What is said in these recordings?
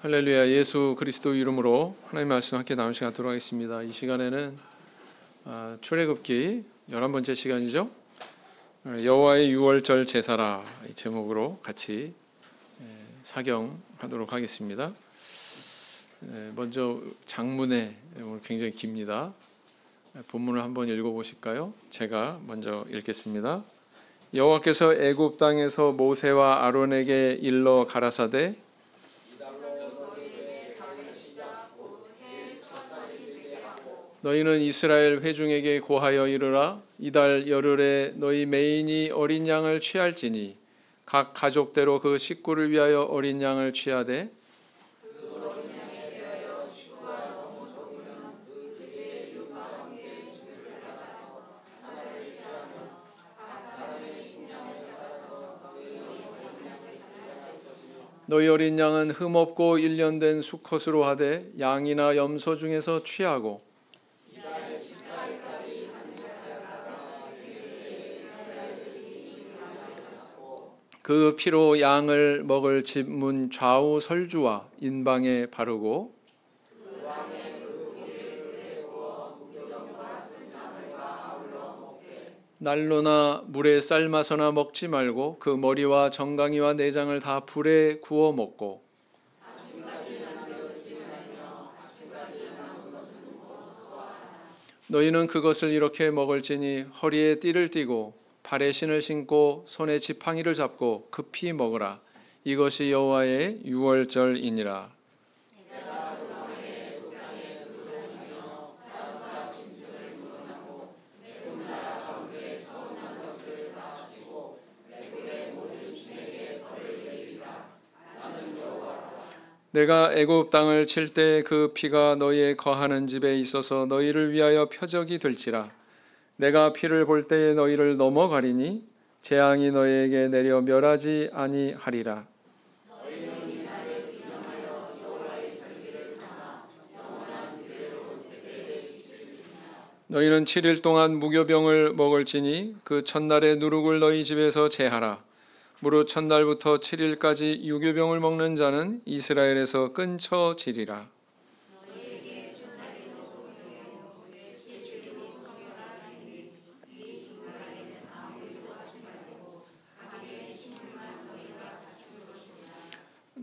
할렐루야. 예수 그리스도 이름으로 하나님의 말씀 함께 나눌 시간 갖도록 하겠습니다. 이 시간에는 출애굽기 11번째 시간이죠. 여호와의 유월절 제사라 이 제목으로 같이 사경하도록 하겠습니다. 먼저 장문에 오늘 굉장히 깁니다. 본문을 한번 읽어보실까요? 제가 먼저 읽겠습니다. 여호와께서 애굽 땅에서 모세와 아론에게 일러 가라사대 너희는 이스라엘 회중에게 고하여 이르라. 이달 열흘에 너희 매인이 어린 양을 취할지니 각 가족대로 그 식구를 위하여 어린 양을 취하되 너희 어린 양은 흠없고 1년 된 수컷으로 하되 양이나 염소 중에서 취하고 그 피로 양을 먹을 집 문 좌우 설주와 인방에 바르고 난로나 물에 삶아서나 먹지 말고 그 머리와 정강이와 내장을 다 불에 구워 먹고 너희는 그것을 이렇게 먹을지니 허리에 띠를 띠고 발에 신을 신고 손에 지팡이를 잡고 급히 먹으라. 이것이 여호와의 유월절이니라. 내가 애굽 땅을 칠 때 그 피가 너희의 거하는 집에 있어서 너희를 위하여 표적이 될지라. 내가 피를 볼 때에 너희를 넘어가리니 재앙이 너희에게 내려 멸하지 아니하리라. 너희는 7일 동안 무교병을 먹을지니 그 첫날에 누룩을 너희 집에서 제하라. 무릇 첫날부터 7일까지 유교병을 먹는 자는 이스라엘에서 끊쳐지리라.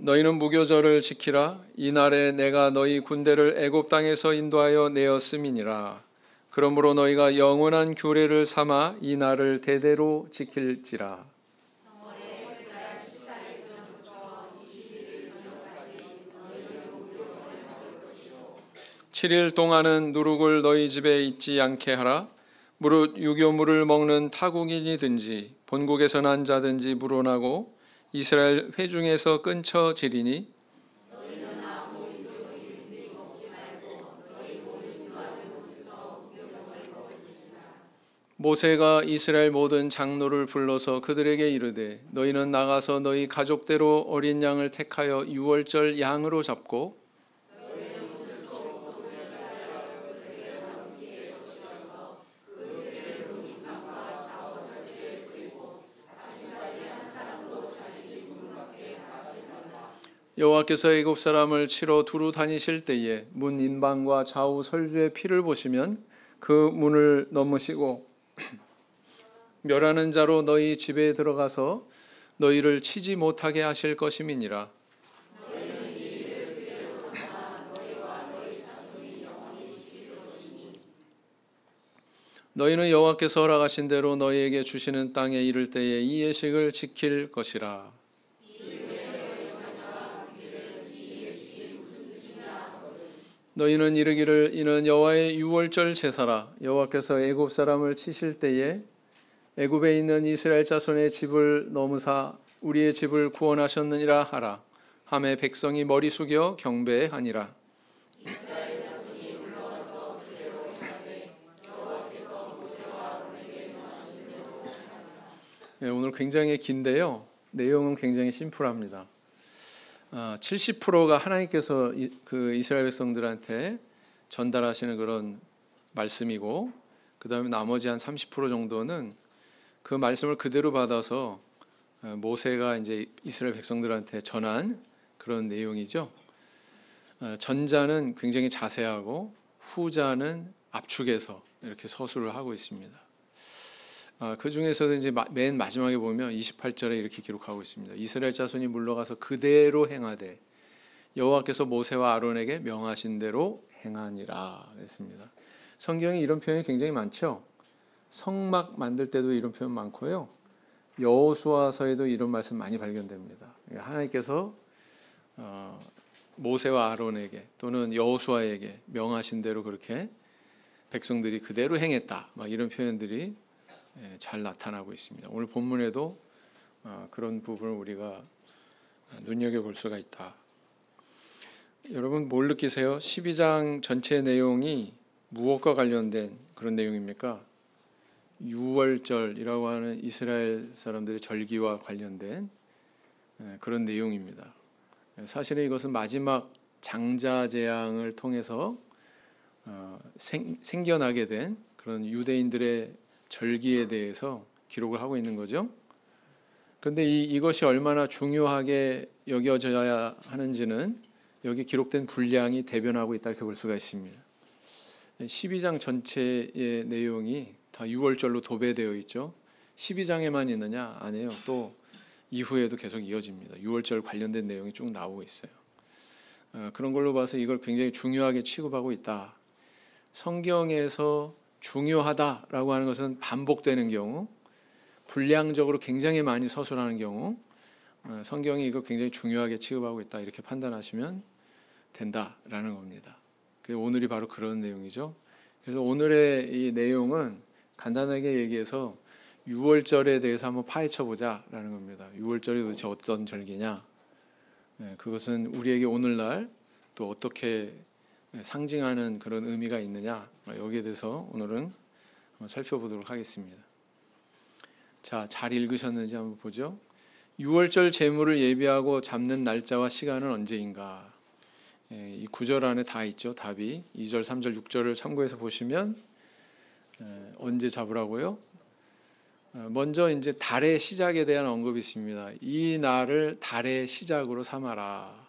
너희는 무교절을 지키라. 이날에 내가 너희 군대를 애굽 땅에서 인도하여 내었음이니라. 그러므로 너희가 영원한 규례를 삼아 이 날을 대대로 지킬지라. 칠일 동안은 누룩을 너희 집에 있지 않게 하라. 무릇 유교물을 먹는 타국인이든지 본국에서 난 자든지 물어나고 이스라엘 회중에서 끊쳐지리니 모세가 이스라엘 모든 장로를 불러서 그들에게 이르되 너희는 나가서 너희 가족대로 어린 양을 택하여 유월절 양으로 잡고 여호와께서 애굽 사람을 치러 두루 다니실 때에 문 인방과 좌우 설주의 피를 보시면 그 문을 넘으시고 멸하는 자로 너희 집에 들어가서 너희를 치지 못하게 하실 것임이니라. 너희는 여호와께서 허락하신 대로 너희에게 주시는 땅에 이를 때에 이 예식을 지킬 것이라. 너희는 이르기를 이는 여호와의 유월절 제사라. 여호와께서 애굽 사람을 치실 때에 애굽에 있는 이스라엘 자손의 집을 넘으사 우리의 집을 구원하셨느니라 하라. 하매 백성이 머리 숙여 경배하니라. 오늘 굉장히 긴데요. 내용은 굉장히 심플합니다. 70%가 하나님께서 그 이스라엘 백성들한테 전달하시는 그런 말씀이고, 그 다음에 나머지 한 30% 정도는 그 말씀을 그대로 받아서 모세가 이제 이스라엘 백성들한테 전한 그런 내용이죠. 전자는 굉장히 자세하고 후자는 압축해서 이렇게 서술을 하고 있습니다. 그 중에서도 이제 맨 마지막에 보면 28절에 이렇게 기록하고 있습니다. 이스라엘 자손이 물러가서 그대로 행하되 여호와께서 모세와 아론에게 명하신 대로 행하니라 했습니다. 성경에 이런 표현이 굉장히 많죠. 성막 만들 때도 이런 표현 많고요. 여호수아서에도 이런 말씀 많이 발견됩니다. 하나님께서 모세와 아론에게 또는 여호수아에게 명하신 대로 그렇게 백성들이 그대로 행했다. 막 이런 표현들이 잘 나타나고 있습니다. 오늘 본문에도 그런 부분을 우리가 눈여겨볼 수가 있다. 여러분 뭘 느끼세요? 12장 전체 내용이 무엇과 관련된 그런 내용입니까? 유월절이라고 하는 이스라엘 사람들의 절기와 관련된 그런 내용입니다. 사실은 이것은 마지막 장자재앙을 통해서 생겨나게 된 그런 유대인들의 절기에 대해서 기록을 하고 있는 거죠. 그런데 이것이 얼마나 중요하게 여겨져야 하는지는 여기 기록된 분량이 대변하고 있다 이렇게 볼 수가 있습니다. 12장 전체의 내용이 다 유월절로 도배되어 있죠. 12장에만 있느냐? 아니에요. 또 이후에도 계속 이어집니다. 유월절 관련된 내용이 쭉 나오고 있어요. 그런 걸로 봐서 이걸 굉장히 중요하게 취급하고 있다. 성경에서 중요하다라고 하는 것은 반복되는 경우, 분량적으로 굉장히 많이 서술하는 경우 성경이 이걸 굉장히 중요하게 취급하고 있다 이렇게 판단하시면 된다라는 겁니다. 오늘이 바로 그런 내용이죠. 그래서 오늘의 이 내용은 간단하게 얘기해서 유월절에 대해서 한번 파헤쳐 보자라는 겁니다. 유월절이 도대체 어떤 절기냐? 그것은 우리에게 오늘날 또 어떻게 상징하는 그런 의미가 있느냐? 여기에 대해서 오늘은 한번 살펴보도록 하겠습니다. 자, 잘 읽으셨는지 한번 보죠. 유월절 제물을 예비하고 잡는 날짜와 시간은 언제인가? 이 구절 안에 다 있죠. 답이 2절, 3절, 6절을 참고해서 보시면 언제 잡으라고요? 먼저 이제 달의 시작에 대한 언급이 있습니다. 이 날을 달의 시작으로 삼아라.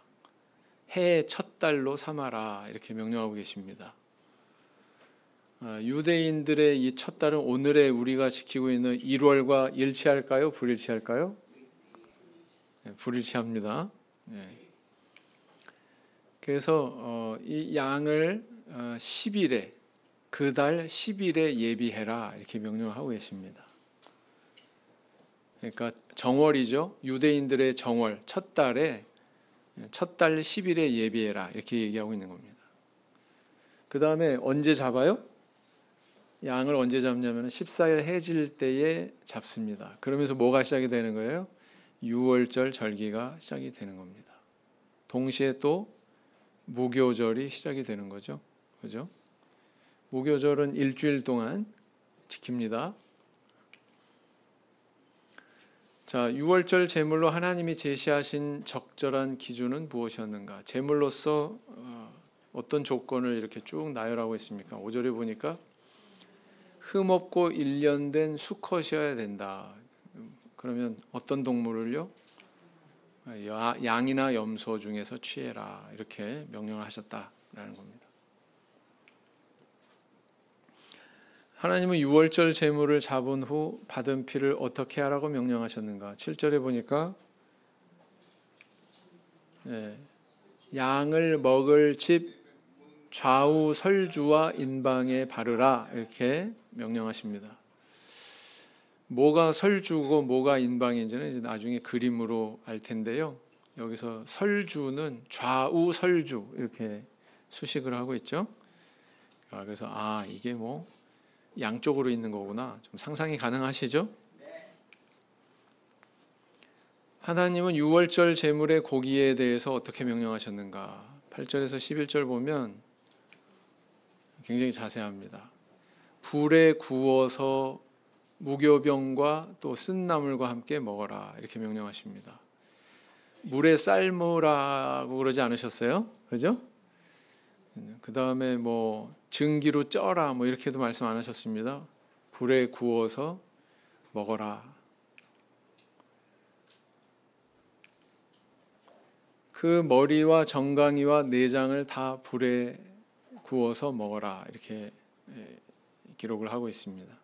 해의 첫 달로 삼아라. 이렇게 명령하고 계십니다. 유대인들의 이 첫 달은 오늘의 우리가 지키고 있는 1월과 일치할까요? 불일치할까요? 불일치합니다. 그래서 이 양을 10일에 그 달 10일에 예비해라 이렇게 명령을 하고 계십니다. 그러니까 정월이죠. 유대인들의 정월 첫 달에 첫 달 10일에 예비해라 이렇게 얘기하고 있는 겁니다. 그 다음에 언제 잡아요? 양을 언제 잡냐면 14일 해질 때에 잡습니다. 그러면서 뭐가 시작이 되는 거예요? 유월절 절기가 시작이 되는 겁니다. 동시에 또 무교절이 시작이 되는 거죠. 그죠? 무교절은 일주일 동안 지킵니다. 자, 유월절 제물로 하나님이 제시하신 적절한 기준은 무엇이었는가? 제물로서 어떤 조건을 이렇게 쭉 나열하고 있습니까? 5절에 보니까 흠없고 일련된 수컷이어야 된다. 그러면 어떤 동물을요? 양이나 염소 중에서 취해라. 이렇게 명령을 하셨다라는 겁니다. 하나님은 유월절 제물을 잡은 후 받은 피를 어떻게 하라고 명령하셨는가? 7절에 보니까 양을 먹을 집 좌우 설주와 인방에 바르라 이렇게 명령하십니다. 뭐가 설주고 뭐가 인방인지는 이제 나중에 그림으로 알 텐데요. 여기서 설주는 좌우 설주 이렇게 수식을 하고 있죠. 그래서 이게 뭐 양쪽으로 있는 거구나. 좀 상상이 가능하시죠? 하나님은 유월절 제물의 고기에 대해서 어떻게 명령하셨는가? 8절에서 11절 보면 굉장히 자세합니다. 불에 구워서 무교병과 또 쓴 나물과 함께 먹어라 이렇게 명령하십니다. 물에 삶으라고 그러지 않으셨어요? 그죠? 그 다음에 뭐 증기로 쪄라 뭐 이렇게도 말씀 안 하셨습니다. 불에 구워서 먹어라. 그 머리와 정강이와 내장을 다 불에 구워서 먹어라 이렇게 기록을 하고 있습니다.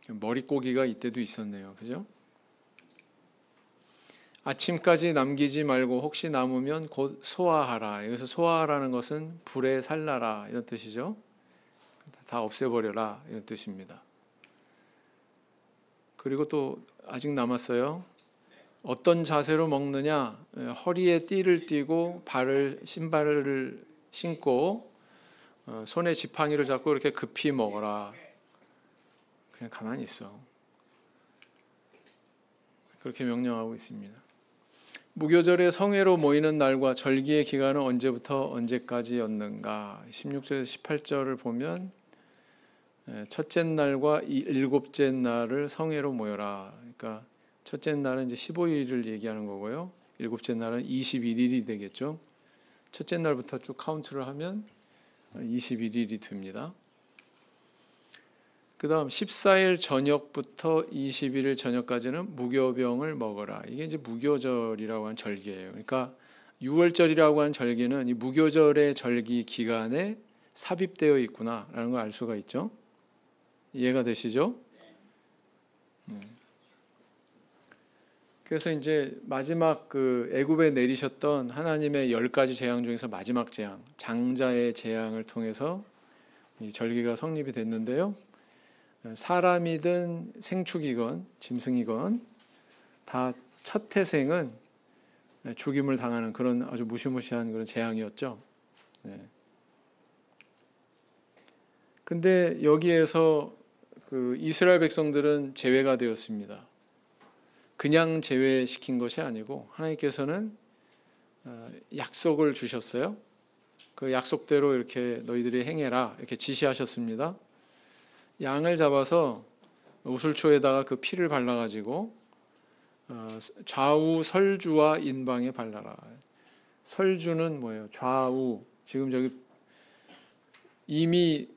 머릿고기가 이때도 있었네요. 그죠? 아침까지 남기지 말고 혹시 남으면 곧 소화하라. 여기서 소화하라는 것은 불에 살라라 이런 뜻이죠. 다 없애버려라 이런 뜻입니다. 그리고 또 아직 남았어요. 어떤 자세로 먹느냐? 허리에 띠를 띠고 신발을 신고 손에 지팡이를 잡고 이렇게 급히 먹어라. 그냥 가만히 있어. 그렇게 명령하고 있습니다. 무교절에 성회로 모이는 날과 절기의 기간은 언제부터 언제까지였는가? 16절에서 18절을 보면 첫째 날과 일곱째 날을 성회로 모여라. 그러니까 첫째 날은 이제 15일을 얘기하는 거고요. 일곱째 날은 21일이 되겠죠. 첫째 날부터 쭉 카운트를 하면 21일이 됩니다. 그 다음 14일 저녁부터 21일 저녁까지는 무교병을 먹어라. 이게 이제 무교절이라고 하는 절기예요. 그러니까 6월절이라고 하는 절기는 이 무교절의 절기 기간에 삽입되어 있구나라는 걸 알 수가 있죠. 이해가 되시죠? 그래서 이제 마지막 그 애굽에 내리셨던 하나님의 10가지 재앙 중에서 마지막 재앙, 장자의 재앙을 통해서 이 절기가 성립이 됐는데요. 사람이든 생축이건 짐승이건 다 첫 태생은 죽임을 당하는 그런 아주 무시무시한 그런 재앙이었죠. 근데 여기에서 그 이스라엘 백성들은 제외가 되었습니다. 그냥 제외시킨 것이 아니고 하나님께서는 약속을 주셨어요. 그 약속대로 이렇게 너희들이 행해라 이렇게 지시하셨습니다. 양을 잡아서 우슬초에다가 그 피를 발라가지고 좌우 설주와 인방에 발라라. 설주는 뭐예요? 좌우. 지금 저기 이미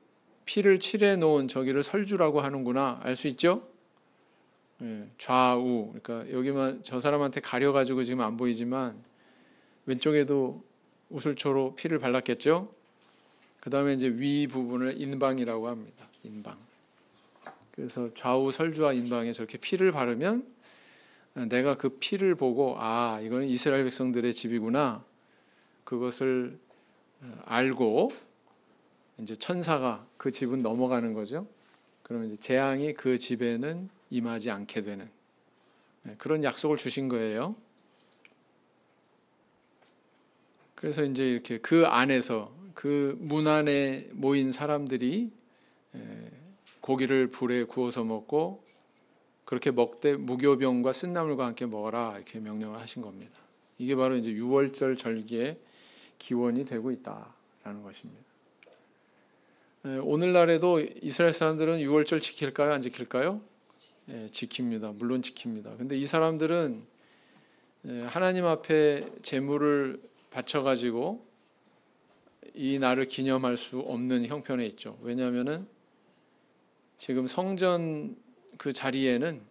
피를 칠해 놓은 저기를 설주라고 하는구나. 알 수 있죠? 좌우. 그러니까 여기만 저 사람한테 가려가지고 지금 안 보이지만 왼쪽에도 우슬초로 피를 발랐겠죠? 그 다음에 이제 위 부분을 인방이라고 합니다. 인방. 그래서 좌우 설주와 인방에 저렇게 피를 바르면 내가 그 피를 보고 아 이거는 이스라엘 백성들의 집이구나 그것을 알고 이제 천사가 그 집은 넘어가는 거죠. 그러면 이제 재앙이 그 집에는 임하지 않게 되는 그런 약속을 주신 거예요. 그래서 이제 이렇게 그 안에서 그 문 안에 모인 사람들이 고기를 불에 구워서 먹고 그렇게 먹되 무교병과 쓴나물과 함께 먹어라 이렇게 명령을 하신 겁니다. 이게 바로 이제 6월절 절기의 기원이 되고 있다라는 것입니다. 오늘날에도 이스라엘 사람들은 6월절 지킬까요? 안 지킬까요? 지킵니다. 물론 지킵니다. 근데 이 사람들은 하나님 앞에 제물을 바쳐가지고 이 날을 기념할 수 없는 형편에 있죠. 왜냐하면은 지금 성전 그 자리에는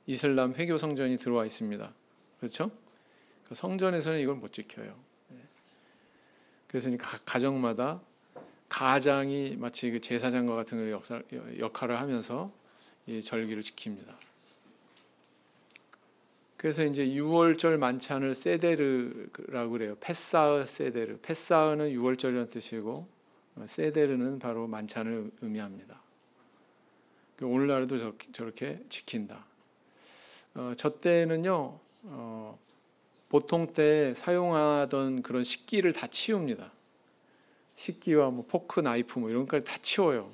이슬람 회교 성전이 들어와 있습니다. 그렇죠? 성전에서는 이걸 못 지켜요. 그래서 각 가정마다 가장이 마치 그 제사장과 같은 역할을 하면서 이 절기를 지킵니다. 그래서 이제 6월절 만찬을 세데르라고 그래요. 페사흐 세데르. 페사흐는 6월절이라는 뜻이고 세데르는 바로 만찬을 의미합니다. 오늘날에도 저렇게 지킨다. 저 때는요 보통 때 사용하던 그런 식기를 다 치웁니다. 식기와 뭐 포크, 나이프 뭐 이런 것까지 다 치워요.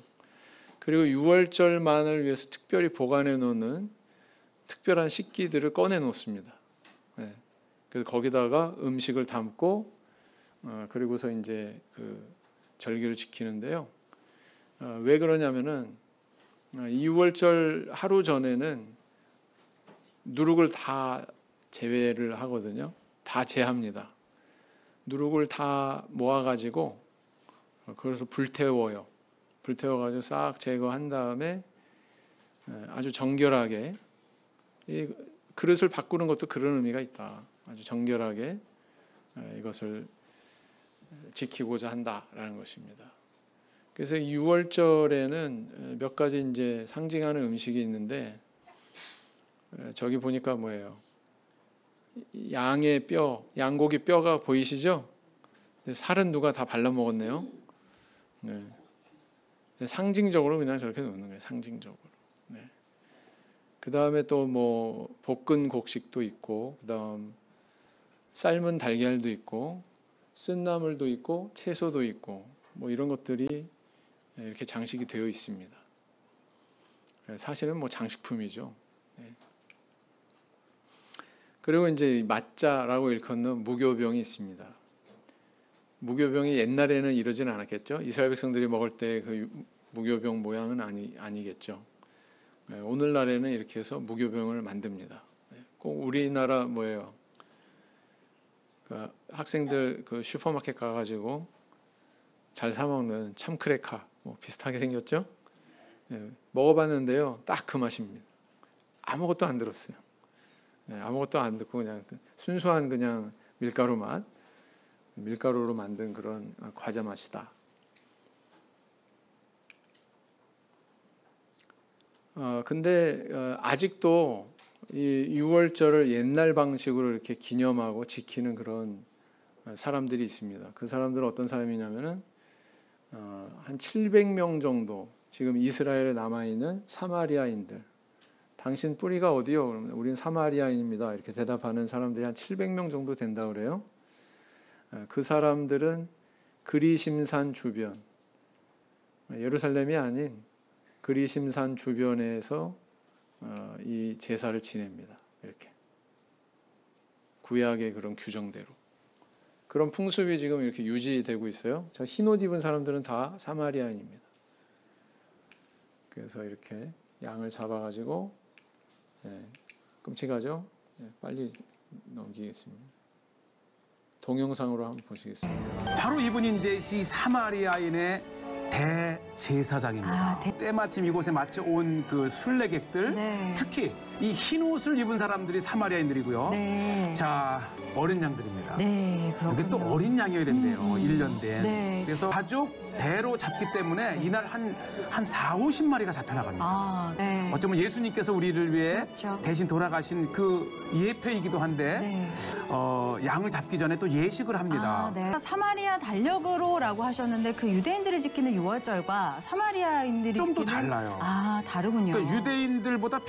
그리고 6월절만을 위해서 특별히 보관해 놓는 특별한 식기들을 꺼내 놓습니다. 그래서 거기다가 음식을 담고 그리고서 이제 그 절기를 지키는데요. 왜 그러냐면은 6월절 하루 전에는 누룩을 다 제외를 하거든요. 다 제합니다. 누룩을 다 모아가지고 그래서 불태워요. 불태워가지고 싹 제거한 다음에 아주 정결하게 이 그릇을 바꾸는 것도 그런 의미가 있다. 아주 정결하게 이것을 지키고자 한다라는 것입니다. 그래서 6월절에는 몇 가지 이제 상징하는 음식이 있는데 저기 보니까 뭐예요? 양의 뼈, 양고기 뼈가 보이시죠? 살은 누가 다 발라 먹었네요. 네. 상징적으로 그냥 저렇게 놓는 거예요. 상징적으로. 네. 그 다음에 또 뭐 볶은 곡식도 있고, 그 다음 삶은 달걀도 있고, 쓴나물도 있고, 채소도 있고, 뭐 이런 것들이 이렇게 장식이 되어 있습니다. 사실은 뭐 장식품이죠. 네. 그리고 이제 맞자라고 일컫는 무교병이 있습니다. 무교병이 옛날에는 이러지는 않았겠죠. 이스라엘 백성들이 먹을 때 그 무교병 모양은 아니겠죠. 오늘날에는 이렇게 해서 무교병을 만듭니다. 꼭 우리나라 뭐예요? 그 학생들 그 슈퍼마켓 가가지고 잘 사 먹는 참크레카 뭐 비슷하게 생겼죠. 먹어봤는데요, 딱 그 맛입니다. 아무것도 안 들었어요. 아무것도 안 듣고 그냥 순수한 그냥 밀가루 맛, 밀가루로 만든 그런 과자 맛이다. 근데 아직도 이 6월절을 옛날 방식으로 이렇게 기념하고 지키는 그런 사람들이 있습니다. 그 사람들은 어떤 사람이냐면은 한 700명 정도 지금 이스라엘에 남아 있는 사마리아인들. 당신 뿌리가 어디요? 그러면 우린 사마리아인입니다. 이렇게 대답하는 사람들이 한 700명 정도 된다 그래요. 그 사람들은 그리심산 주변, 예루살렘이 아닌 그리심산 주변에서 이 제사를 지냅니다. 이렇게 구약의 그런 규정대로 그런 풍습이 지금 이렇게 유지되고 있어요. 흰 옷 입은 사람들은 다 사마리아인입니다. 그래서 이렇게 양을 잡아가지고 끔찍하죠? 빨리 넘기겠습니다. 동영상으로 한번 보시겠습니다. 바로 이분이 이제 이 사마리아인의 대제사장입니다. 때마침 이곳에 마치 온 그 순례객들, 네. 특히 이 흰 옷을 입은 사람들이 사마리아인들이고요. 네. 자, 어린 양들입니다. 네, 그렇군요. 이게 또 어린 양이어야 된대요. 1년 된. 네. 그래서 가족 대로 잡기 때문에 이날 한 4, 50마리가 잡혀나갑니다. 아, 네. 어쩌면 예수님께서 우리를 위해 그렇죠. 대신 돌아가신 그 예표이기도 한데 네. 양을 잡기 전에 또 예식을 합니다. 아, 네. 사마리아 달력으로라고 하셨는데 그 유대인들이 지키는 6월절과 사마리아인들이 좀 더 지키는 달라요. 아, 다르군요. 그러니까 유대인들보다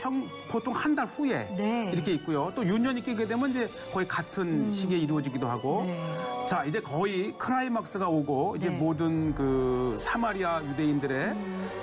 보통 한 달 후에 네. 이렇게 있고요. 또 유년이 끼게 되면 이제 거의 같은 시기에 이루어지기도 하고. 네. 자, 이제 거의 클라이막스가 오고 이제 네. 모든 그 사마리아 유대인들의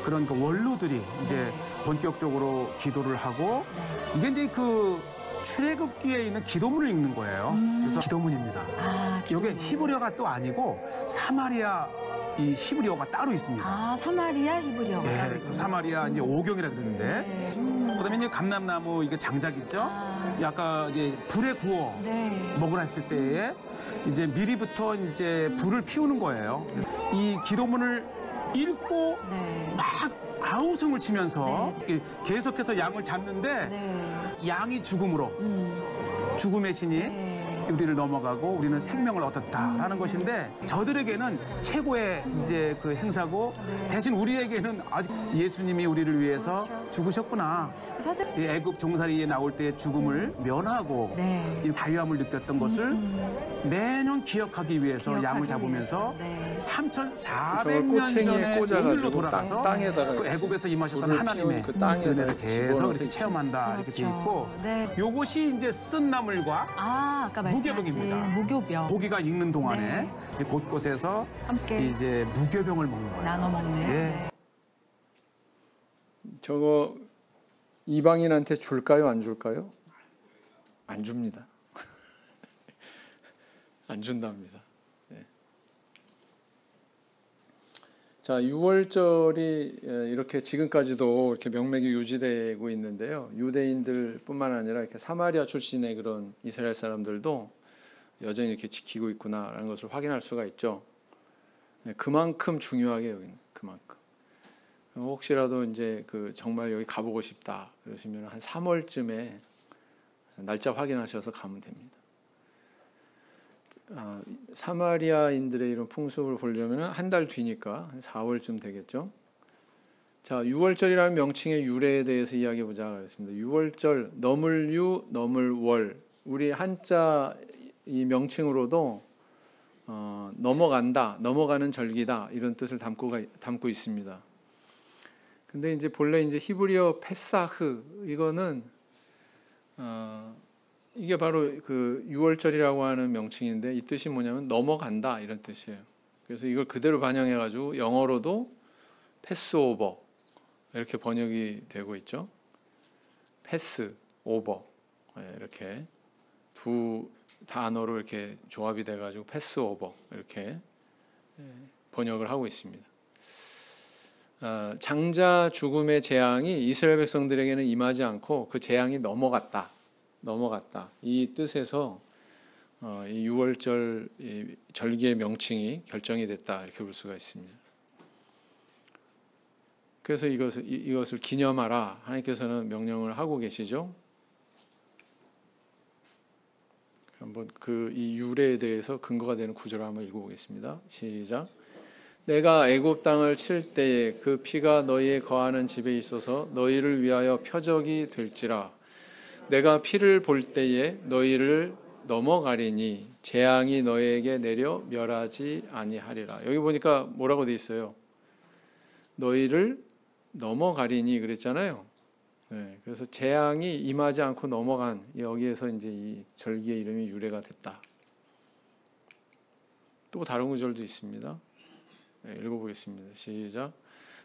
그런 그 원로들이 이제 네. 본격적으로 기도를 하고 네. 이게 이제 그 출애굽기에 있는 기도문을 읽는 거예요. 그래서 기도문입니다. 아, 이게 히브리어가 또 아니고 사마리아 이 히브리어가 따로 있습니다. 아, 사마리아 히브리어가 따로 예, 있군요. 그 사마리아 이제 오경이라 그러는데 네. 그다음에 이제 감람나무 이게 장작 있죠? 아. 약간 이제 불에 구워 네. 먹으라 했을 때에 이제 미리부터 이제 불을 피우는 거예요. 이 기도문을 읽고 네. 막 아우성을 치면서 계속해서 양을 잡는데 네. 양이 죽음으로 죽음의 신이 네. 우리를 넘어가고 우리는 생명을 얻었다라는 것인데 저들에게는 최고의 이제 그 행사고 대신 우리에게는 아직 예수님이 우리를 위해서 그렇죠. 죽으셨구나. 사실 이 애굽 종살이에 나올 때 죽음을 면하고 네. 이 다유함을 느꼈던 것을 매년 기억하기 위해서 기억하기 양을 잡으면서 위해서. 네. 3,400년 꼬챙이에 전에 꽂아가지고 오늘로 돌아가서 땅에다가 그 애굽에서 임하셨던 불을 하나님의 피운 그 땅에다가 은혜를 계속 집어넣어서 이렇게 체험한다 이렇게 돼 그렇죠. 있고 네. 요것이 이제 쓴 나물과 아, 아까 말씀하신 무교병입니다. 무교병. 고기가 익는 동안에 네. 이제 곳곳에서 함께 이제 무교병을 먹는 거예요. 나눠 먹는. 예. 네. 저거 이방인한테 줄까요? 안 줄까요? 안 줍니다. 안 준답니다. 네. 자, 6월절이 이렇게 지금까지도 이렇게 명맥이 유지되고 있는데요. 유대인들뿐만 아니라 이렇게 사마리아 출신의 그런 이스라엘 사람들도 여전히 이렇게 지키고 있구나라는 것을 확인할 수가 있죠. 네, 그만큼 중요하게 여기는 그만큼. 혹시라도 이제 그 정말 여기 가보고 싶다 그러시면 한 3월쯤에 날짜 확인하셔서 가면 됩니다. 사마리아인들의 이런 풍습을 보려면 한 달 뒤니까 한 4월쯤 되겠죠. 자, 유월절이라는 명칭의 유래에 대해서 이야기해 보자 그랬습니다. 유월절, 너물유, 너물월. 우리 한자 이 명칭으로도 넘어간다, 넘어가는 절기다 이런 뜻을 담고 있습니다. 근데 이제 본래 이제 히브리어 페사흐 이거는 이게 바로 그 유월절이라고 하는 명칭인데 이 뜻이 뭐냐면 넘어간다 이런 뜻이에요. 그래서 이걸 그대로 반영해 가지고 영어로도 패스오버 이렇게 번역이 되고 있죠. 패스 오버 이렇게 두 단어로 이렇게 조합이 돼 가지고 패스 오버 이렇게 번역을 하고 있습니다. 장자 죽음의 재앙이 이스라엘 백성들에게는 임하지 않고 그 재앙이 넘어갔다. 이 뜻에서 이 유월절 절기의 명칭이 결정이 됐다 이렇게 볼 수가 있습니다. 그래서 이것을 기념하라 하나님께서는 명령을 하고 계시죠. 한번 이 유래에 대해서 근거가 되는 구절을 한번 읽어보겠습니다. 시작. 내가 애굽 땅을 칠 때에 그 피가 너희의 거하는 집에 있어서 너희를 위하여 표적이 될지라. 내가 피를 볼 때에 너희를 넘어가리니 재앙이 너희에게 내려 멸하지 아니하리라. 여기 보니까 뭐라고 돼 있어요? 너희를 넘어가리니 그랬잖아요. 네, 그래서 재앙이 임하지 않고 넘어간 여기에서 이제 이 절기의 이름이 유래가 됐다. 또 다른 구절도 있습니다. 네, 읽어보겠습니다. 시작.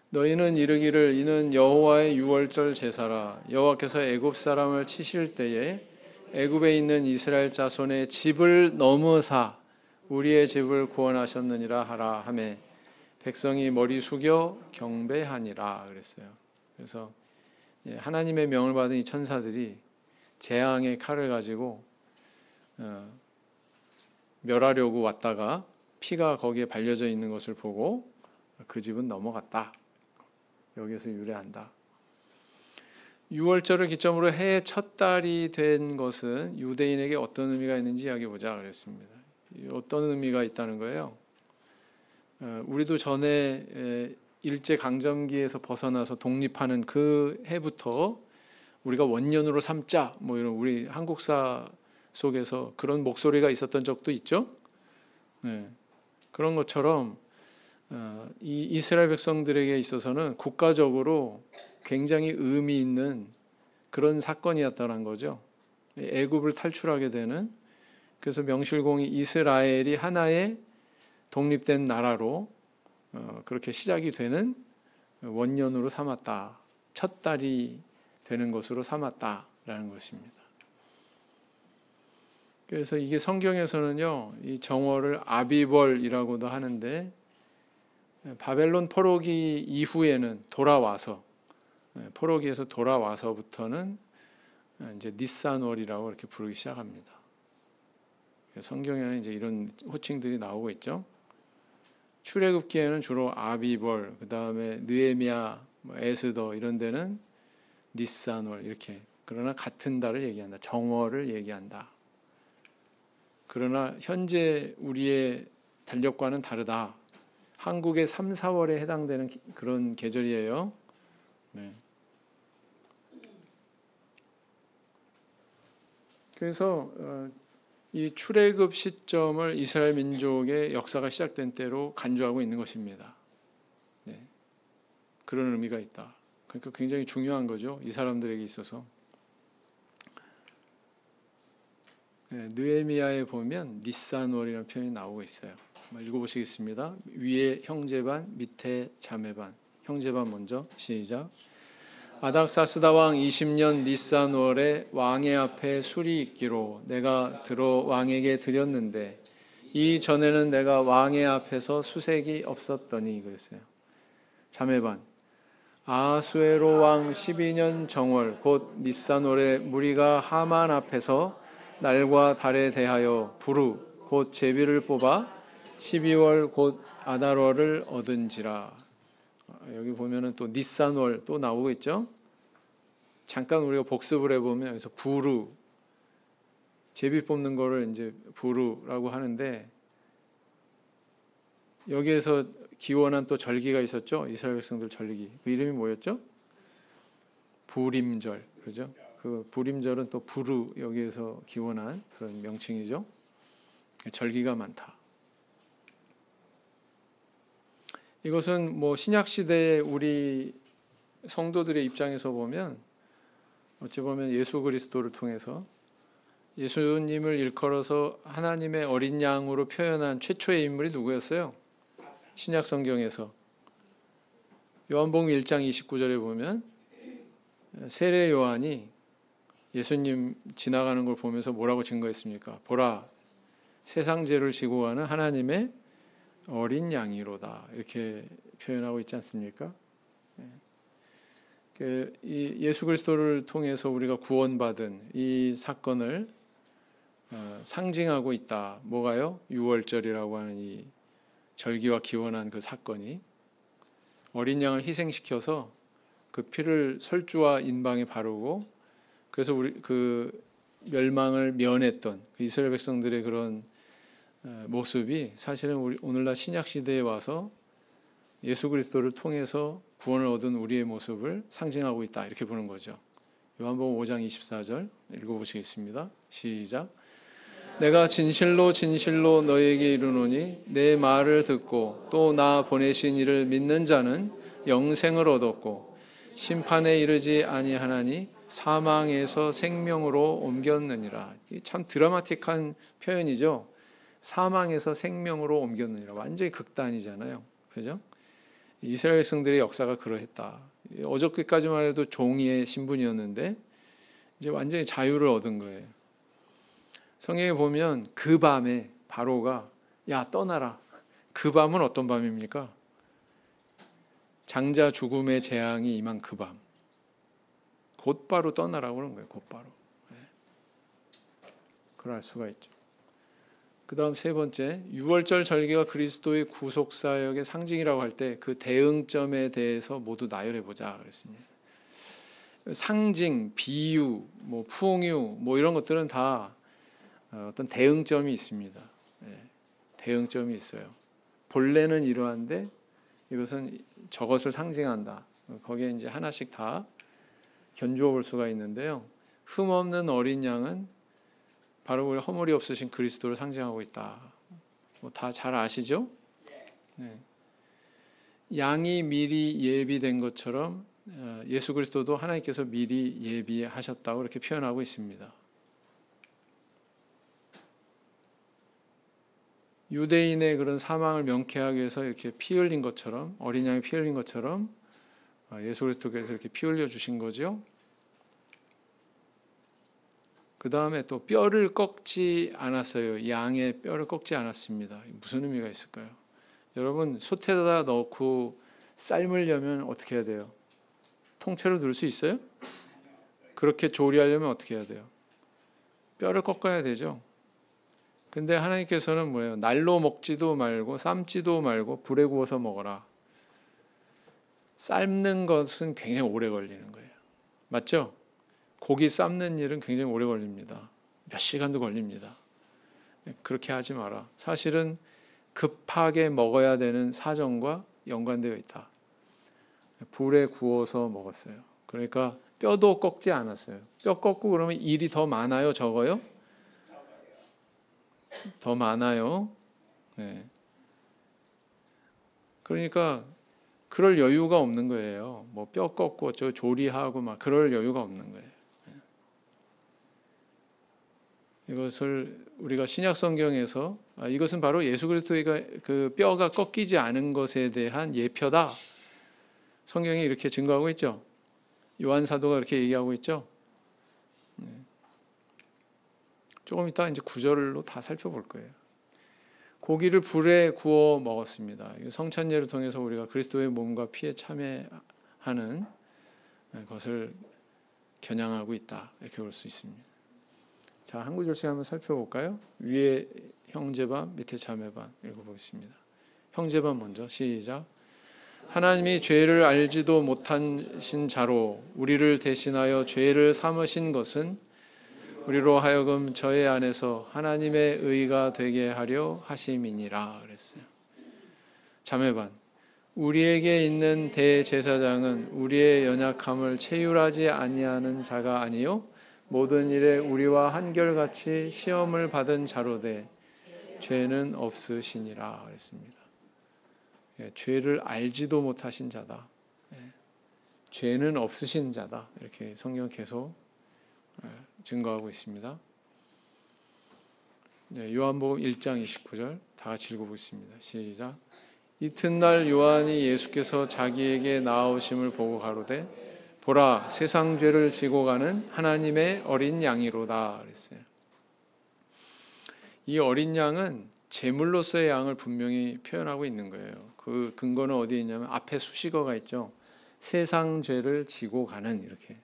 너희는 이르기를 이는 여호와의 유월절 제사라. 여호와께서 애굽 사람을 치실 때에 애굽에 있는 이스라엘 자손의 집을 넘으사 우리의 집을 구원하셨느니라 하라 하매 백성이 머리 숙여 경배하니라 그랬어요. 그래서 하나님의 명을 받은 이 천사들이 재앙의 칼을 가지고 멸하려고 왔다가 피가 거기에 발려져 있는 것을 보고 그 집은 넘어갔다. 여기에서 유래한다. 6월절을 기점으로 해의 첫 달이 된 것은 유대인에게 어떤 의미가 있는지 이야기해 보자 그랬습니다. 어떤 의미가 있다는 거예요? 우리도 전에 일제 강점기에서 벗어나서 독립하는 그 해부터 우리가 원년으로 삼자 뭐 이런 우리 한국사 속에서 그런 목소리가 있었던 적도 있죠. 네. 그런 것처럼 이 이스라엘 백성들에게 있어서는 국가적으로 굉장히 의미 있는 그런 사건이었다는 거죠. 애굽을 탈출하게 되는, 그래서 명실공히 이스라엘이 하나의 독립된 나라로 그렇게 시작이 되는 원년으로 삼았다. 첫 달이 되는 것으로 삼았다라는 것입니다. 그래서 이게 성경에서는요, 이 정월을 아비벌이라고도 하는데 바벨론 포로기 이후에는 포로기에서 돌아와서부터는 이제 니산월이라고 이렇게 부르기 시작합니다. 성경에는 이제 이런 호칭들이 나오고 있죠. 출애굽기에는 주로 아비벌, 그 다음에 느헤미야, 에스더 이런 데는 니산월 이렇게, 그러나 같은 달을 얘기한다. 정월을 얘기한다. 그러나 현재 우리의 달력과는 다르다. 한국의 3, 4월에 해당되는 그런 계절이에요. 네. 그래서 이 출애굽 시점을 이스라엘 민족의 역사가 시작된 때로 간주하고 있는 것입니다. 네. 그런 의미가 있다. 그러니까 굉장히 중요한 거죠. 이 사람들에게 있어서. 네, 느헤미야에 보면 니산월이라는 표현이 나오고 있어요. 한번 읽어보시겠습니다. 위에 형제반, 밑에 자매반. 형제반 먼저 시작. 아닥사스다 왕 20년 니산월에 왕의 앞에 술이 있기로 내가 들어 왕에게 드렸는데 이 전에는 내가 왕의 앞에서 수색이 없었더니 그랬어요. 자매반. 아수에로 왕 12년 정월 곧 니산월에 무리가 하만 앞에서 날과 달에 대하여 부르 곧 제비를 뽑아 12월 곧 아달월을 얻은지라. 여기 보면은 또 니산월 또 나오고 있죠. 잠깐 우리가 복습을 해보면 여기서 부르, 제비 뽑는 거를 이제 부르라고 하는데 여기에서 기원한 또 절기가 있었죠. 이스라엘 백성들 절기. 그 이름이 뭐였죠? 부림절. 그죠? 그 부림절은 또 부르 여기에서 기원한 그런 명칭이죠. 절기가 많다. 이것은 뭐 신약 시대의 우리 성도들의 입장에서 보면 어찌 보면 예수 그리스도를 통해서 예수님을 일컬어서 하나님의 어린 양으로 표현한 최초의 인물이 누구였어요? 신약 성경에서 요한복음 1장 29절에 보면 세례 요한이 예수님 지나가는 걸 보면서 뭐라고 증거했습니까? 보라, 세상 죄를 지고 가는 하나님의 어린 양이로다. 이렇게 표현하고 있지 않습니까? 이 예수 그리스도를 통해서 우리가 구원받은 이 사건을 상징하고 있다. 뭐가요? 유월절이라고 하는 이 절기와 기원한 그 사건이 어린 양을 희생시켜서 그 피를 설주와 인방에 바르고 그래서 우리 그 멸망을 면했던 그 이스라엘 백성들의 그런 모습이 사실은 우리 오늘날 신약 시대에 와서 예수 그리스도를 통해서 구원을 얻은 우리의 모습을 상징하고 있다. 이렇게 보는 거죠. 요한복음 5장 24절 읽어보시겠습니다. 시작. 내가 진실로 진실로 너에게 이르노니 내 말을 듣고 또 나 보내신 이를 믿는 자는 영생을 얻었고 심판에 이르지 아니하나니 사망에서 생명으로 옮겼느니라. 참 드라마틱한 표현이죠. 사망에서 생명으로 옮겼느니라. 완전히 극단이잖아요. 그죠? 이스라엘 백성들의 역사가 그러했다. 어저께까지만 해도 종이의 신분이었는데 이제 완전히 자유를 얻은 거예요. 성경에 보면 그 밤에 바로가 야 떠나라. 그 밤은 어떤 밤입니까? 장자 죽음의 재앙이 임한 그 밤. 곧바로 떠나라고 그런 거예요. 곧바로. 그럴 수가 있죠. 그 다음 세 번째, 유월절 절기가 그리스도의 구속사역의 상징이라고 할 때 그 대응점에 대해서 모두 나열해 보자 그랬습니다. 상징, 비유, 뭐 풍유, 뭐 이런 것들은 다 어떤 대응점이 있습니다. 대응점이 있어요. 본래는 이러한데 이것은 저것을 상징한다. 거기에 이제 하나씩 다 견주어 볼 수가 있는데요. 흠 없는 어린 양은 바로 우리 허물이 없으신 그리스도를 상징하고 있다. 뭐 다 잘 아시죠? 네. 양이 미리 예비된 것처럼 예수 그리스도도 하나님께서 미리 예비하셨다고 이렇게 표현하고 있습니다. 유대인의 그런 사망을 명쾌하기 위해서 이렇게 피 흘린 것처럼 어린 양이 피 흘린 것처럼 예수 그리스도께서 이렇게 피 흘려 주신 거죠. 그 다음에 또 뼈를 꺾지 않았어요. 양의 뼈를 꺾지 않았습니다. 무슨 의미가 있을까요? 여러분 솥에다 넣고 삶으려면 어떻게 해야 돼요? 통째로 넣을 수 있어요? 그렇게 조리하려면 어떻게 해야 돼요? 뼈를 꺾어야 되죠. 근데 하나님께서는 뭐예요? 날로 먹지도 말고 삶지도 말고 불에 구워서 먹어라. 삶는 것은 굉장히 오래 걸리는 거예요. 맞죠? 고기 삶는 일은 굉장히 오래 걸립니다. 몇 시간도 걸립니다. 그렇게 하지 마라. 사실은 급하게 먹어야 되는 사정과 연관되어 있다. 불에 구워서 먹었어요. 그러니까 뼈도 꺾지 않았어요. 뼈 꺾고 그러면 일이 더 많아요? 적어요? 더 많아요. 네. 그러니까 그럴 여유가 없는 거예요. 뭐 뼈 꺾고 저 조리하고 막 그럴 여유가 없는 거예요. 이것을 우리가 신약 성경에서 이것은 바로 예수 그리스도의 그 뼈가 꺾이지 않은 것에 대한 예표다. 성경이 이렇게 증거하고 있죠. 요한 사도가 이렇게 얘기하고 있죠. 조금 이따 이제 구절로 다 살펴볼 거예요. 고기를 불에 구워 먹었습니다. 성찬례를 통해서 우리가 그리스도의 몸과 피에 참여하는 것을 겨냥하고 있다. 이렇게 볼 수 있습니다. 자, 한 구절씩 한번 살펴볼까요? 위에 형제반, 밑에 자매반 읽어보겠습니다. 형제반 먼저 시작. 하나님이 죄를 알지도 못하신 자로 우리를 대신하여 죄를 삼으신 것은 우리로 하여금 저의 안에서 하나님의 의가 되게 하려 하심이니라 그랬어요. 자매반, 우리에게 있는 대제사장은 우리의 연약함을 체휼하지 아니하는 자가 아니요 모든 일에 우리와 한결같이 시험을 받은 자로되 죄는 없으시니라 그랬습니다. 죄를 알지도 못하신 자다. 죄는 없으신 자다. 이렇게 성경 계속 증거하고 있습니다. 요한복음 1장 29절 다 같이 읽어보겠습니다. 시작. 이튿날 요한이 예수께서 자기에게 나아오심을 보고 가로되 보라 세상 죄를 지고 가는 하나님의 어린 양이로다 그랬어요. 이 어린 양은 제물로서의 양을 분명히 표현하고 있는 거예요. 그 근거는 어디에 있냐면 앞에 수식어가 있죠. 세상 죄를 지고 가는, 이렇게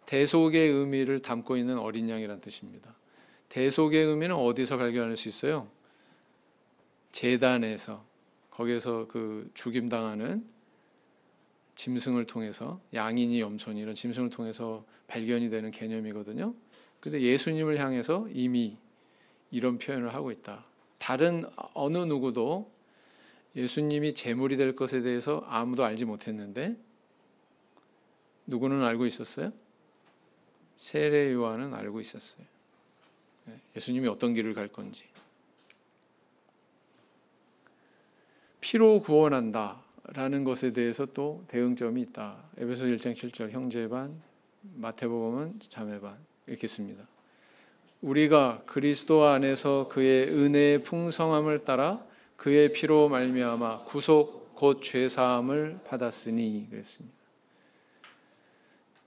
대속의 의미를 담고 있는 어린 양이란 뜻입니다. 대속의 의미는 어디서 발견할 수 있어요? 제단에서, 거기에서 그 죽임당하는 짐승을 통해서, 양이니 염소니 이런 짐승을 통해서 발견이 되는 개념이거든요. 근데 예수님을 향해서 이미 이런 표현을 하고 있다. 다른 어느 누구도 예수님이 제물이 될 것에 대해서 아무도 알지 못했는데 누구는 알고 있었어요? 세례 요한은 알고 있었어요. 예수님이 어떤 길을 갈 건지. 피로 구원한다 라는 것에 대해서 또 대응점이 있다. 에베소 1장 7절 형제 반, 마태복음은 자매 반 이렇게 씁니다. 우리가 그리스도 안에서 그의 은혜의 풍성함을 따라 그의 피로 말미암아 구속 곧 죄사함을 받았으니 그랬습니다.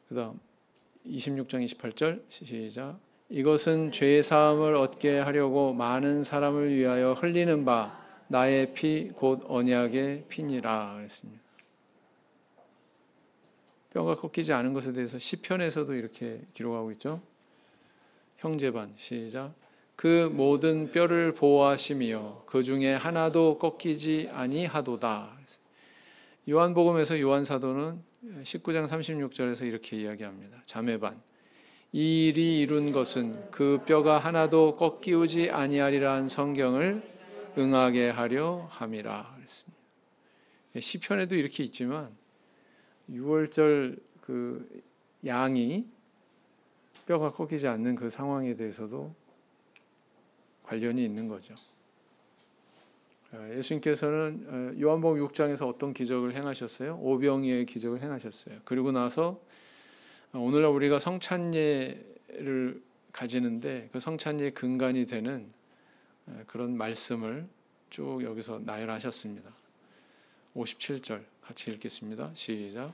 그다음 26장 28절 시작. 이것은 죄사함을 얻게 하려고 많은 사람을 위하여 흘리는 바 나의 피 곧 언약의 피니라 그랬습니다. 뼈가 꺾이지 않은 것에 대해서 시편에서도 이렇게 기록하고 있죠. 형제반 시작. 그 모든 뼈를 보호하시며 그 중에 하나도 꺾이지 아니하도다. 요한복음에서 요한사도는 19장 36절에서 이렇게 이야기합니다. 자매반, 이 일이 이룬 것은 그 뼈가 하나도 꺾이지 아니하리라는 성경을 응하게 하려 함이라 그랬습니다. 시편에도 이렇게 있지만 6월절 그 양이 뼈가 꺾이지 않는 그 상황에 대해서도 관련이 있는 거죠. 예수님께서는 요한복음 6장에서 어떤 기적을 행하셨어요? 오병이의 기적을 행하셨어요. 그리고 나서 오늘날 우리가 성찬예를 가지는데 그 성찬예의 근간이 되는 그런 말씀을 쭉 여기서 나열하셨습니다. 57절 같이 읽겠습니다. 시작.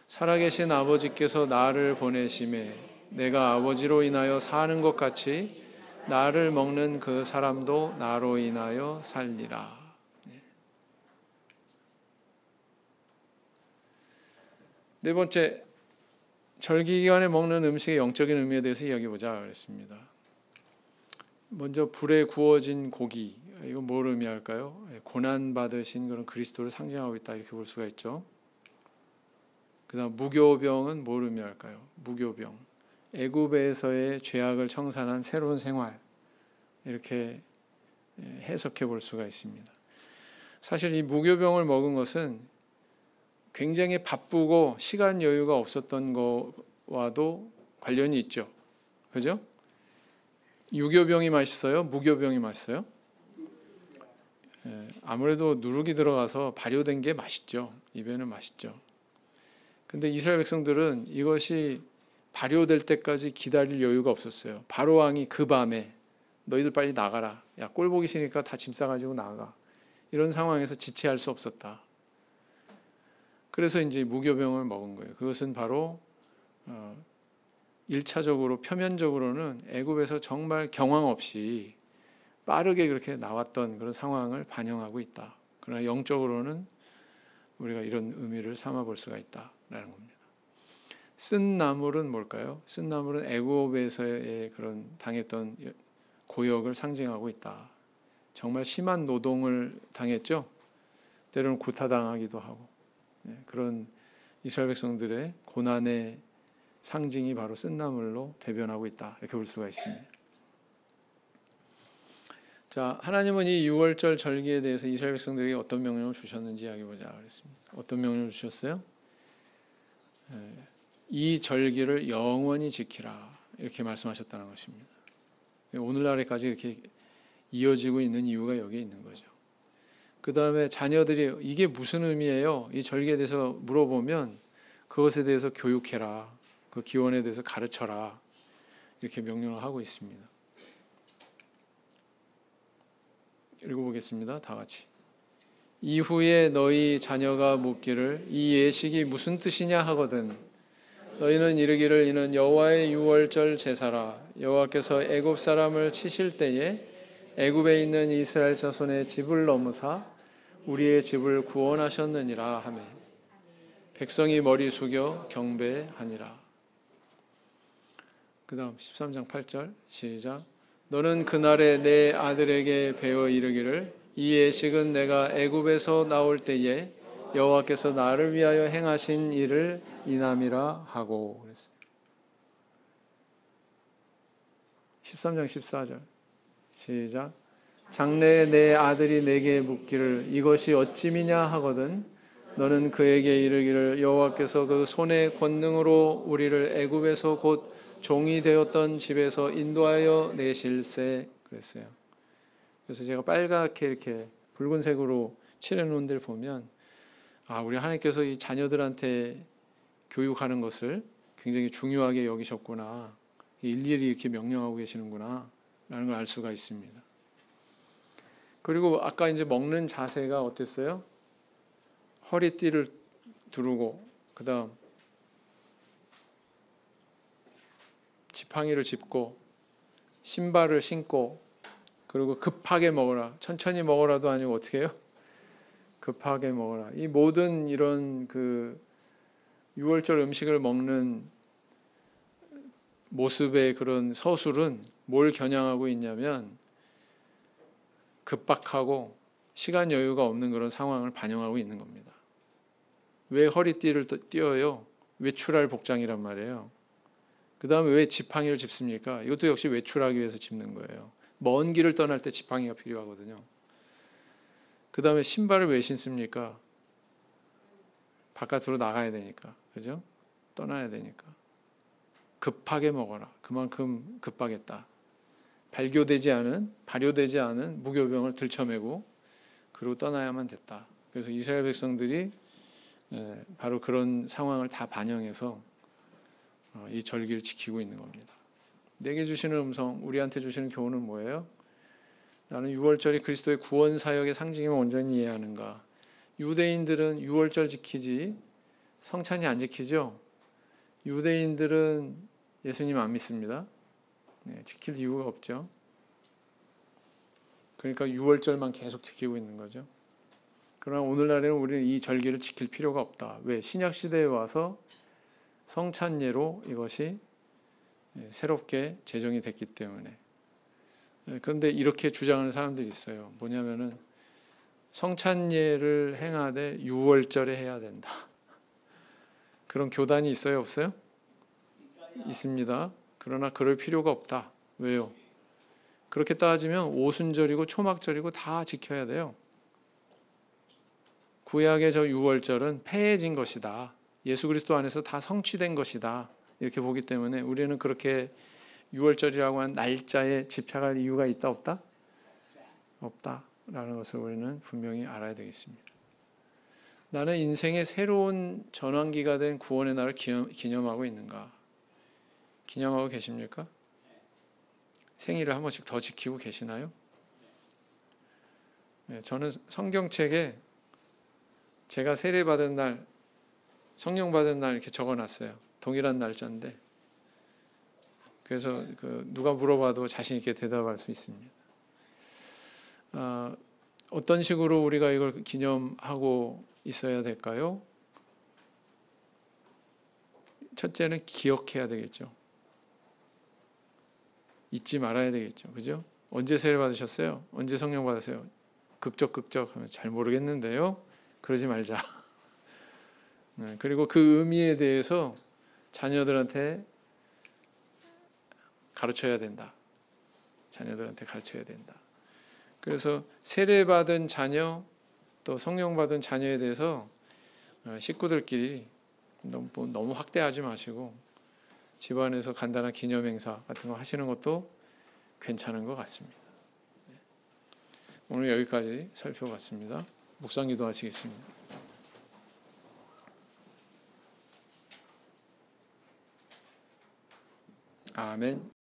살아계신 아버지께서 나를 보내심에 내가 아버지로 인하여 사는 것 같이 나를 먹는 그 사람도 나로 인하여 살리라. 네 번째, 절기 기간에 먹는 음식의 영적인 의미에 대해서 이야기해보자 그랬습니다. 먼저 불에 구워진 고기, 이건 뭘 의미할까요? 고난 받으신 그런 그리스도를 상징하고 있다 이렇게 볼 수가 있죠. 그다음 무교병은 뭘 의미할까요? 무교병, 애굽에서의 죄악을 청산한 새로운 생활, 이렇게 해석해 볼 수가 있습니다. 사실 이 무교병을 먹은 것은 굉장히 바쁘고 시간 여유가 없었던 거와도 관련이 있죠. 그죠? 유교병이 맛있어요? 무교병이 맛있어요? 아무래도 누룩이 들어가서 발효된 게 맛있죠. 입에는 맛있죠. 근데 이스라엘 백성들은 이것이 발효될 때까지 기다릴 여유가 없었어요. 바로 왕이 그 밤에 너희들 빨리 나가라. 야, 꼴 보기 싫으니까 다 짐 싸가지고 나가. 이런 상황에서 지체할 수 없었다. 그래서 이제 무교병을 먹은 거예요. 그것은 바로 1차적으로 표면적으로는 애굽에서 정말 경황 없이 빠르게 그렇게 나왔던 그런 상황을 반영하고 있다. 그러나 영적으로는 우리가 이런 의미를 삼아 볼 수가 있다라는 겁니다. 쓴 나물은 뭘까요? 쓴 나물은 애굽에서의 그런 당했던 고역을 상징하고 있다. 정말 심한 노동을 당했죠. 때로는 구타당하기도 하고 그런 이스라엘 백성들의 고난의 상징이 바로 쓴나물로 대변하고 있다, 이렇게 볼 수가 있습니다. 자, 하나님은 이 유월절 절기에 대해서 이스라엘 백성들에게 어떤 명령을 주셨는지 이야기해 보자 그랬습니다. 어떤 명령을 주셨어요? 이 절기를 영원히 지키라, 이렇게 말씀하셨다는 것입니다. 오늘날에까지 이렇게 이어지고 있는 이유가 여기에 있는 거죠. 그 다음에 자녀들이 이게 무슨 의미예요? 이 절기에 대해서 물어보면 그것에 대해서 교육해라, 그 기원에 대해서 가르쳐라, 이렇게 명령을 하고 있습니다. 읽어보겠습니다. 다 같이. 이후에 너희 자녀가 묻기를 이 예식이 무슨 뜻이냐 하거든 너희는 이르기를 이는 여호와의 유월절 제사라. 여호와께서 애굽 사람을 치실 때에 애굽에 있는 이스라엘 자손의 집을 넘으사 우리의 집을 구원하셨느니라 하매 백성이 머리 숙여 경배하니라. 그 다음 13장 8절 시작. 너는 그날에 내 아들에게 배워 이르기를 이 예식은 내가 애굽에서 나올 때에 여호와께서 나를 위하여 행하신 일을 인함이라 하고 그랬어요. 13장 14절 시작. 장래에 내 아들이 내게 묻기를 이것이 어찌미냐 하거든 너는 그에게 이르기를 여호와께서 그 손의 권능으로 우리를 애굽에서 곧 종이 되었던 집에서 인도하여 내실세 그랬어요. 그래서 제가 빨갛게 이렇게 붉은색으로 칠해 놓은 데를 보면 우리 하나님께서 이 자녀들한테 교육하는 것을 굉장히 중요하게 여기셨구나, 일일이 이렇게 명령하고 계시는구나 라는 걸 알 수가 있습니다. 그리고 아까 이제 먹는 자세가 어땠어요? 허리띠를 두르고 그 다음 지팡이를 짚고 신발을 신고 그리고 급하게 먹어라. 천천히 먹어라도 아니고 어떻게 해요? 급하게 먹어라. 이 모든 이런 그 유월절 음식을 먹는 모습의 그런 서술은 뭘 겨냥하고 있냐면 급박하고 시간 여유가 없는 그런 상황을 반영하고 있는 겁니다. 왜 허리띠를 띄어요? 외출할 복장이란 말이에요. 그 다음에 왜 지팡이를 짚습니까? 이것도 역시 외출하기 위해서 짚는 거예요. 먼 길을 떠날 때 지팡이가 필요하거든요. 그 다음에 신발을 왜 신습니까? 바깥으로 나가야 되니까. 그죠? 떠나야 되니까. 급하게 먹어라. 그만큼 급하겠다. 발효되지 않은 무교병을 들쳐매고 그리고 떠나야만 됐다. 그래서 이스라엘 백성들이 바로 그런 상황을 다 반영해서 이 절기를 지키고 있는 겁니다. 내게 주시는 음성, 우리한테 주시는 교훈은 뭐예요? 나는 유월절이 그리스도의 구원 사역의 상징임을 온전히 이해하는가? 유대인들은 유월절 지키지 성찬이 안 지키죠? 유대인들은 예수님 안 믿습니다. 지킬 이유가 없죠. 그러니까 유월절만 계속 지키고 있는 거죠. 그러나 오늘날에는 우리는 이 절기를 지킬 필요가 없다. 왜? 신약 시대에 와서 성찬예로 이것이 새롭게 제정이 됐기 때문에. 그런데 이렇게 주장하는 사람들이 있어요. 뭐냐면은 성찬예를 행하되 유월절에 해야 된다. 그런 교단이 있어요, 없어요? 있습니다. 그러나 그럴 필요가 없다. 왜요? 그렇게 따지면 오순절이고 초막절이고 다 지켜야 돼요. 구약의 저 유월절은 폐해진 것이다. 예수 그리스도 안에서 다 성취된 것이다. 이렇게 보기 때문에 우리는 그렇게 유월절이라고 하는 날짜에 집착할 이유가 있다 없다? 없다라는 것을 우리는 분명히 알아야 되겠습니다. 나는 인생의 새로운 전환기가 된 구원의 날을 기념하고 있는가? 기념하고 계십니까? 생일을 한 번씩 더 지키고 계시나요? 저는 성경책에 제가 세례받은 날, 성령 받은 날 이렇게 적어놨어요. 동일한 날짜인데. 그래서 누가 물어봐도 자신 있게 대답할 수 있습니다. 어떤 식으로 우리가 이걸 기념하고 있어야 될까요? 첫째는 기억해야 되겠죠. 잊지 말아야 되겠죠. 그죠? 언제 세례 받으셨어요? 언제 성령 받으세요? 극적 하면 잘 모르겠는데요. 그러지 말자. 그리고 그 의미에 대해서 자녀들한테 가르쳐야 된다. 자녀들한테 가르쳐야 된다. 그래서 세례받은 자녀 또 성령 받은 자녀에 대해서 식구들끼리 너무 확대하지 마시고 집안에서 간단한 기념 행사 같은 거 하시는 것도 괜찮은 것 같습니다. 오늘 여기까지 살펴봤습니다. 묵상 기도하시겠습니다. 아멘.